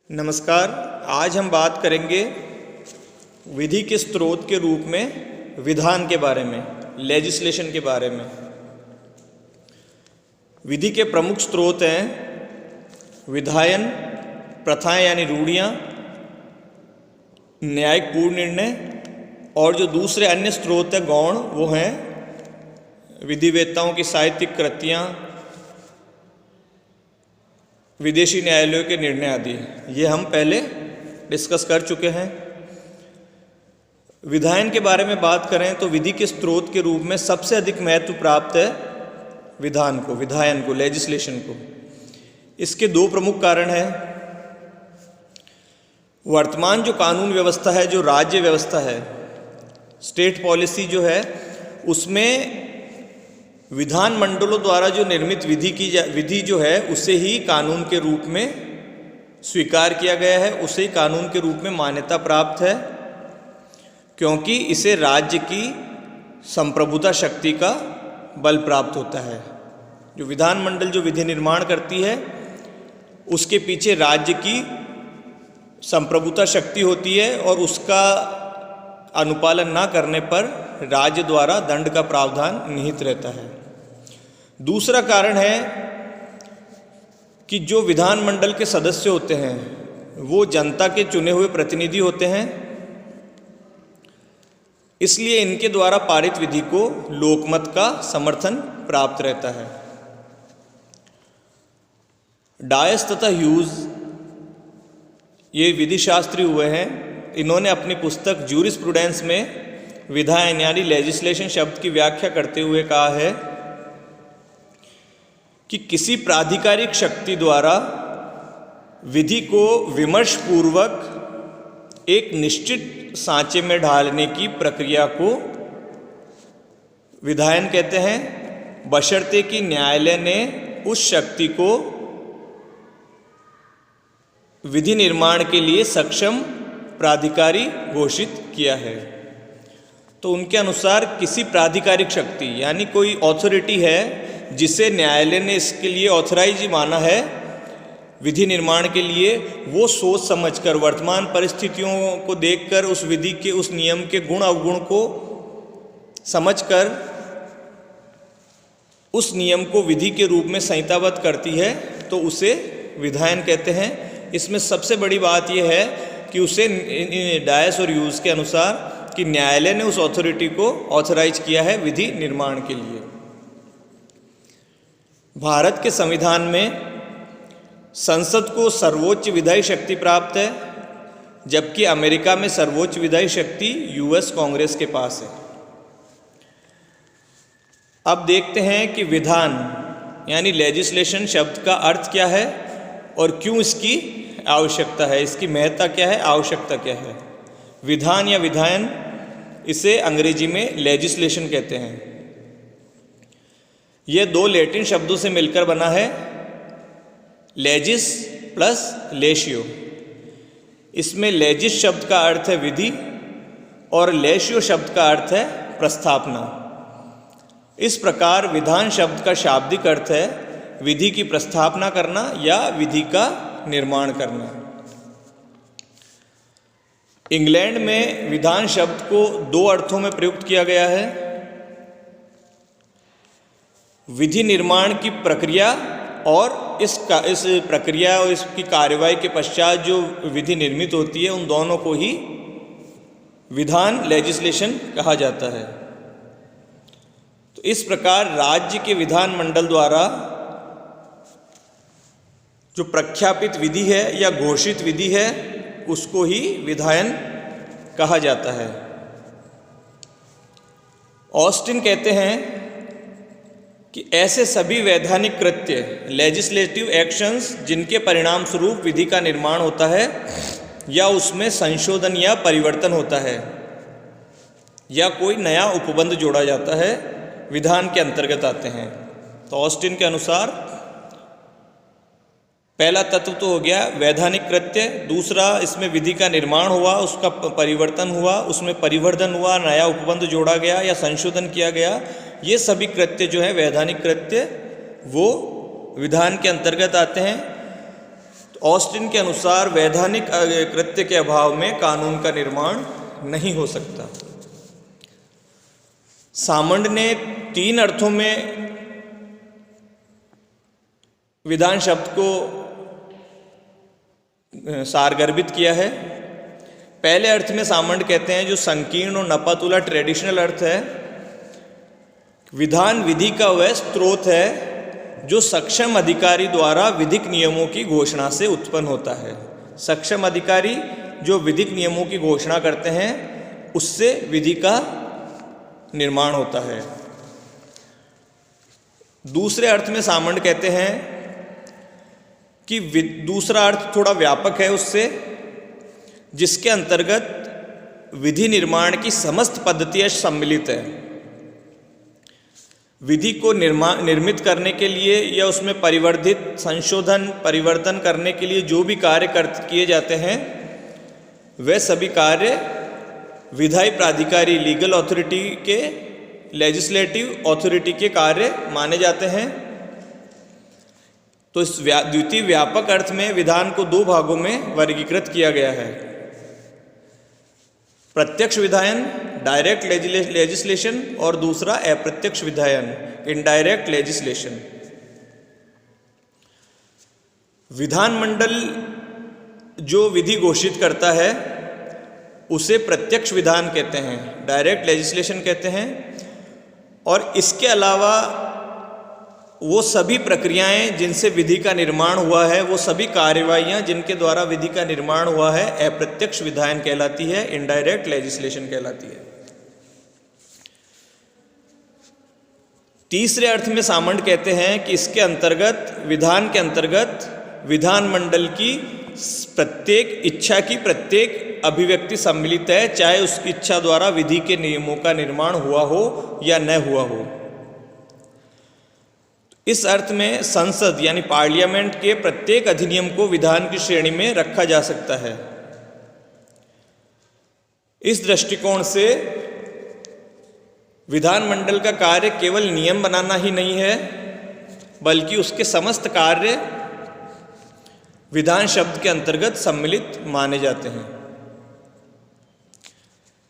नमस्कार। आज हम बात करेंगे विधि के स्रोत के रूप में विधान के बारे में, लेजिस्लेशन के बारे में। विधि के प्रमुख स्रोत हैं विधायन, प्रथाएं यानी रूढ़ियाँ, न्यायिक पूर्ण निर्णय, और जो दूसरे अन्य स्रोत हैं गौण, वो हैं विधिवेत्ताओं की साहित्यिक कृतियाँ, विदेशी न्यायालयों के निर्णय आदि। ये हम पहले डिस्कस कर चुके हैं। विधायन के बारे में बात करें तो विधि के स्रोत के रूप में सबसे अधिक महत्व प्राप्त है विधान को, विधायन को, लेजिस्लेशन को। इसके दो प्रमुख कारण हैं। वर्तमान जो कानून व्यवस्था है, जो राज्य व्यवस्था है, स्टेट पॉलिसी जो है, उसमें विधान मंडलों द्वारा जो निर्मित विधि जो है उसे ही कानून के रूप में स्वीकार किया गया है, उसे ही कानून के रूप में मान्यता प्राप्त है, क्योंकि इसे राज्य की संप्रभुता शक्ति का बल प्राप्त होता है। जो विधान मंडल जो विधि निर्माण करती है, उसके पीछे राज्य की संप्रभुता शक्ति होती है और उसका अनुपालन ना करने पर राज्य द्वारा दंड का प्रावधान निहित रहता है। दूसरा कारण है कि जो विधान मंडल के सदस्य होते हैं वो जनता के चुने हुए प्रतिनिधि होते हैं, इसलिए इनके द्वारा पारित विधि को लोकमत का समर्थन प्राप्त रहता है। डायस तथा ह्यूज ये विधिशास्त्री हुए हैं। इन्होंने अपनी पुस्तक ज्यूरिस्प्रूडेंस में विधायन यानी लेजिस्लेशन शब्द की व्याख्या करते हुए कहा है कि किसी प्राधिकारिक शक्ति द्वारा विधि को विमर्श पूर्वक एक निश्चित सांचे में ढालने की प्रक्रिया को विधायन कहते हैं, बशर्ते कि न्यायालय ने उस शक्ति को विधि निर्माण के लिए सक्षम प्राधिकारी घोषित किया है। तो उनके अनुसार किसी प्राधिकारिक शक्ति यानी कोई ऑथोरिटी है जिसे न्यायालय ने इसके लिए ऑथराइज माना है विधि निर्माण के लिए, वो सोच समझकर, वर्तमान परिस्थितियों को देखकर, उस विधि के, उस नियम के गुण अवगुण को समझकर उस नियम को विधि के रूप में संहिताबद्ध करती है, तो उसे विधायन कहते हैं। इसमें सबसे बड़ी बात यह है कि उसे डायस और ह्यूज के अनुसार कि न्यायालय ने उस अथॉरिटी को ऑथराइज किया है विधि निर्माण के लिए। भारत के संविधान में संसद को सर्वोच्च विधायी शक्ति प्राप्त है, जबकि अमेरिका में सर्वोच्च विधायी शक्ति यूएस कांग्रेस के पास है। अब देखते हैं कि विधान यानी लेजिस्लेशन शब्द का अर्थ क्या है और क्यों इसकी आवश्यकता है, इसकी महत्ता क्या है, आवश्यकता क्या है। विधान या विधायन, इसे अंग्रेजी में लेजिस्लेशन कहते हैं। यह दो लैटिन शब्दों से मिलकर बना है, लेजिस प्लस लेशियो। इसमें लेजिस शब्द का अर्थ है विधि और लेशियो शब्द का अर्थ है प्रस्थापना। इस प्रकार विधान शब्द का शाब्दिक अर्थ है विधि की प्रस्थापना करना या विधि का निर्माण करना। इंग्लैंड में विधान शब्द को दो अर्थों में प्रयुक्त किया गया है। विधि निर्माण की प्रक्रिया और इस प्रक्रिया और इसकी कार्यवाही के पश्चात जो विधि निर्मित होती है, उन दोनों को ही विधान, लेजिस्लेशन कहा जाता है। तो इस प्रकार राज्य के विधान मंडल द्वारा जो प्रख्यापित विधि है या घोषित विधि है, उसको ही विधायन कहा जाता है। ऑस्टिन कहते हैं कि ऐसे सभी वैधानिक कृत्य, लेजिस्लेटिव एक्शंस, जिनके परिणाम स्वरूप विधि का निर्माण होता है या उसमें संशोधन या परिवर्तन होता है या कोई नया उपबंध जोड़ा जाता है, विधान के अंतर्गत आते हैं। तो ऑस्टिन के अनुसार पहला तत्व तो हो गया वैधानिक कृत्य, दूसरा इसमें विधि का निर्माण हुआ, उसका परिवर्तन हुआ, उसमें परिवर्धन हुआ, नया उपबंध जोड़ा गया या संशोधन किया गया। ये सभी कृत्य जो है वैधानिक कृत्य, वो विधान के अंतर्गत आते हैं। ऑस्टिन के अनुसार वैधानिक कृत्य के अभाव में कानून का निर्माण नहीं हो सकता। सामंड ने 3 अर्थों में विधान शब्द को सारगर्भित किया है। पहले अर्थ में सामंड कहते हैं, जो संकीर्ण और नपातुला ट्रेडिशनल अर्थ है, विधान विधि का वह स्रोत है जो सक्षम अधिकारी द्वारा विधिक नियमों की घोषणा से उत्पन्न होता है। सक्षम अधिकारी जो विधिक नियमों की घोषणा करते हैं, उससे विधि का निर्माण होता है। दूसरे अर्थ में सामंड कहते हैं कि दूसरा अर्थ थोड़ा व्यापक है उससे, जिसके अंतर्गत विधि निर्माण की समस्त पद्धतियां सम्मिलित है। विधि को निर्मित करने के लिए या उसमें परिवर्धित, संशोधन, परिवर्तन करने के लिए जो भी कार्य किए जाते हैं, वे सभी कार्य विधायी प्राधिकारी, लीगल अथॉरिटी के, लेजिस्लेटिव अथॉरिटी के कार्य माने जाते हैं। तो इस द्वितीय व्यापक अर्थ में विधान को 2 भागों में वर्गीकृत किया गया है। प्रत्यक्ष विधायन, डायरेक्ट लेजिस्लेशन, और दूसरा अप्रत्यक्ष विधायन, इनडायरेक्ट लेजिस्लेशन। विधानमंडल जो विधि घोषित करता है उसे प्रत्यक्ष विधान कहते हैं, डायरेक्ट लेजिस्लेशन कहते हैं। और इसके अलावा वो सभी प्रक्रियाएं जिनसे विधि का निर्माण हुआ है, वो सभी कार्यवाहियां जिनके द्वारा विधि का निर्माण हुआ है, अप्रत्यक्ष विधायन कहलाती है, इनडायरेक्ट लेजिस्लेशन कहलाती है। तीसरे अर्थ में सामंड कहते हैं कि इसके अंतर्गत, विधान के अंतर्गत, विधानमंडल की प्रत्येक इच्छा की प्रत्येक अभिव्यक्ति सम्मिलित है, चाहे उसकी इच्छा द्वारा विधि के नियमों का निर्माण हुआ हो या न हुआ हो। इस अर्थ में संसद यानी पार्लियामेंट के प्रत्येक अधिनियम को विधान की श्रेणी में रखा जा सकता है। इस दृष्टिकोण से विधानमंडल का कार्य केवल नियम बनाना ही नहीं है, बल्कि उसके समस्त कार्य विधान शब्द के अंतर्गत सम्मिलित माने जाते हैं।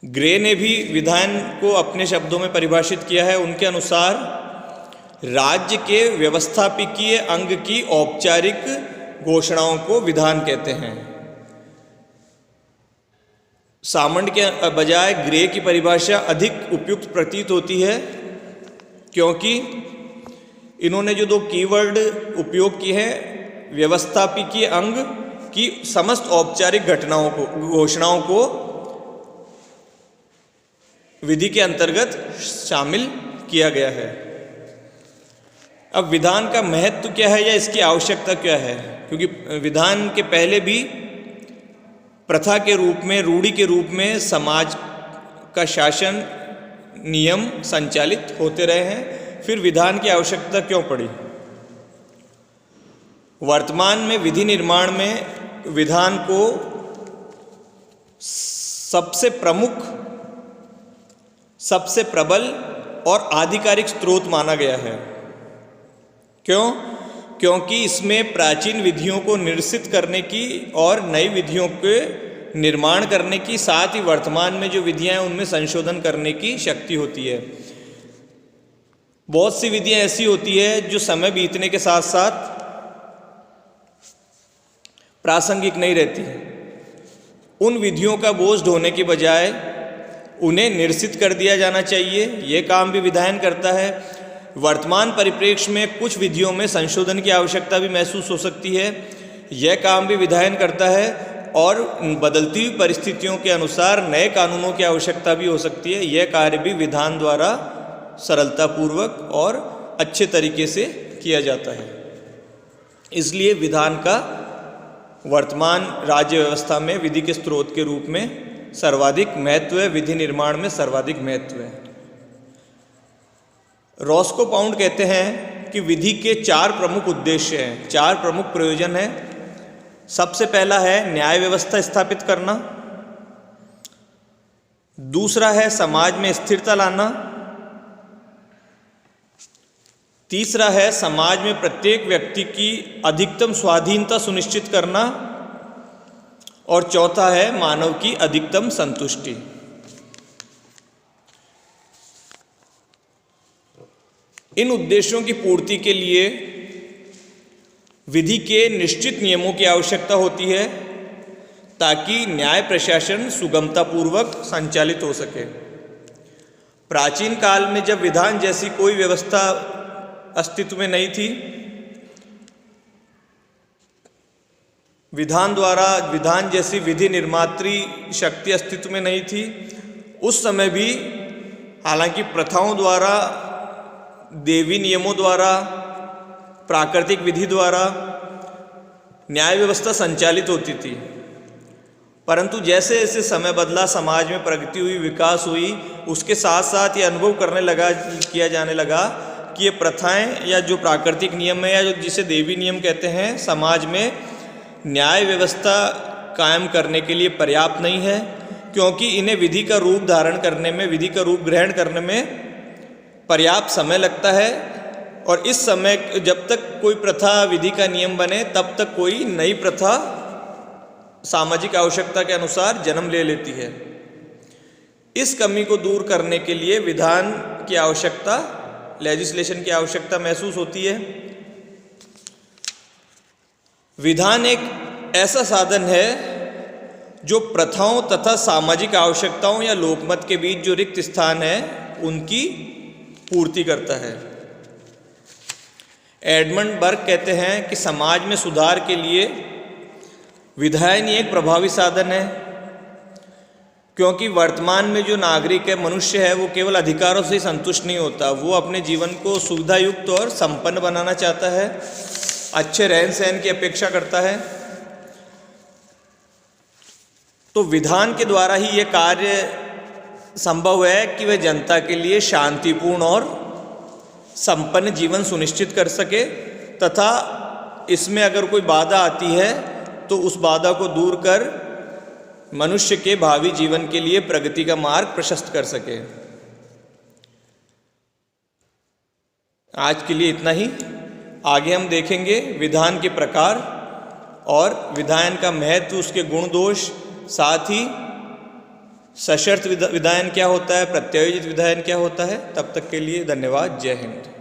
ग्रे ने भी विधान को अपने शब्दों में परिभाषित किया है। उनके अनुसार राज्य के व्यवस्थापकीय अंग की औपचारिक घोषणाओं को विधान कहते हैं। सामंड के बजाय ग्रे की परिभाषा अधिक उपयुक्त प्रतीत होती है, क्योंकि इन्होंने जो 2 कीवर्ड उपयोग किए हैं, व्यवस्थापकीय अंग की समस्त औपचारिक घटनाओं को, घोषणाओं को विधि के अंतर्गत शामिल किया गया है। अब विधान का महत्व क्या है या इसकी आवश्यकता क्या है? क्योंकि विधान के पहले भी प्रथा के रूप में, रूढ़ि के रूप में समाज का शासन, नियम संचालित होते रहे हैं, फिर विधान की आवश्यकता क्यों पड़ी? वर्तमान में विधि निर्माण में विधान को सबसे प्रमुख, सबसे प्रबल और आधिकारिक स्रोत माना गया है। क्यों? क्योंकि इसमें प्राचीन विधियों को निरसित करने की और नई विधियों के निर्माण करने की, साथ ही वर्तमान में जो विधियां हैं उनमें संशोधन करने की शक्ति होती है। बहुत सी विधियां ऐसी होती है जो समय बीतने के साथ साथ प्रासंगिक नहीं रहती। उन विधियों का बोझ ढोने के बजाय उन्हें निरसित कर दिया जाना चाहिए। ये काम भी विधायन करता है। वर्तमान परिप्रेक्ष्य में कुछ विधियों में संशोधन की आवश्यकता भी महसूस हो सकती है, यह काम भी विधायन करता है। और बदलती हुई परिस्थितियों के अनुसार नए कानूनों की आवश्यकता भी हो सकती है। यह कार्य भी विधान द्वारा सरलतापूर्वक और अच्छे तरीके से किया जाता है। इसलिए विधान का वर्तमान राज्य व्यवस्था में विधि के स्रोत के रूप में सर्वाधिक महत्व है, विधि निर्माण में सर्वाधिक महत्व है। रॉस्को पाउंड कहते हैं कि विधि के 4 प्रमुख उद्देश्य हैं, 4 प्रमुख प्रयोजन हैं। सबसे पहला है न्याय व्यवस्था स्थापित करना, दूसरा है समाज में स्थिरता लाना, तीसरा है समाज में प्रत्येक व्यक्ति की अधिकतम स्वाधीनता सुनिश्चित करना, और चौथा है मानव की अधिकतम संतुष्टि। इन उद्देश्यों की पूर्ति के लिए विधि के निश्चित नियमों की आवश्यकता होती है ताकि न्याय प्रशासन सुगमतापूर्वक संचालित हो सके। प्राचीन काल में जब विधान जैसी कोई व्यवस्था अस्तित्व में नहीं थी, विधान जैसी विधि निर्मात्री शक्ति अस्तित्व में नहीं थी, उस समय भी हालांकि प्रथाओं द्वारा, देवी नियमों द्वारा, प्राकृतिक विधि द्वारा न्याय व्यवस्था संचालित होती थी। परंतु जैसे जैसे समय बदला, समाज में प्रगति हुई, विकास हुई, उसके साथ साथ ये अनुभव किया जाने लगा कि ये प्रथाएं या जो प्राकृतिक नियम है या जो जिसे देवी नियम कहते हैं, समाज में न्याय व्यवस्था कायम करने के लिए पर्याप्त नहीं है, क्योंकि इन्हें विधि का रूप धारण करने में, विधि का रूप ग्रहण करने में पर्याप्त समय लगता है। और इस समय जब तक कोई प्रथा विधि का नियम बने, तब तक कोई नई प्रथा सामाजिक आवश्यकता के अनुसार जन्म ले लेती है। इस कमी को दूर करने के लिए विधान की आवश्यकता, लेजिस्लेशन की आवश्यकता महसूस होती है। विधान एक ऐसा साधन है जो प्रथाओं तथा सामाजिक आवश्यकताओं या लोकमत के बीच जो रिक्त स्थान है, उनकी पूर्ति करता है। एडमंड बर्ग कहते हैं कि समाज में सुधार के लिए विधायन एक प्रभावी साधन है, क्योंकि वर्तमान में जो नागरिक है, मनुष्य है, वो केवल अधिकारों से ही संतुष्ट नहीं होता। वो अपने जीवन को सुविधायुक्त और संपन्न बनाना चाहता है, अच्छे रहन सहन की अपेक्षा करता है। तो विधान के द्वारा ही ये कार्य संभव है कि वह जनता के लिए शांतिपूर्ण और संपन्न जीवन सुनिश्चित कर सके, तथा इसमें अगर कोई बाधा आती है तो उस बाधा को दूर कर मनुष्य के भावी जीवन के लिए प्रगति का मार्ग प्रशस्त कर सके। आज के लिए इतना ही। आगे हम देखेंगे विधान के प्रकार और विधायन का महत्व, उसके गुण दोष, साथ ही सशर्त विधायन क्या होता है, प्रत्यायोजित विधायन क्या होता है। तब तक के लिए धन्यवाद। जय हिंद।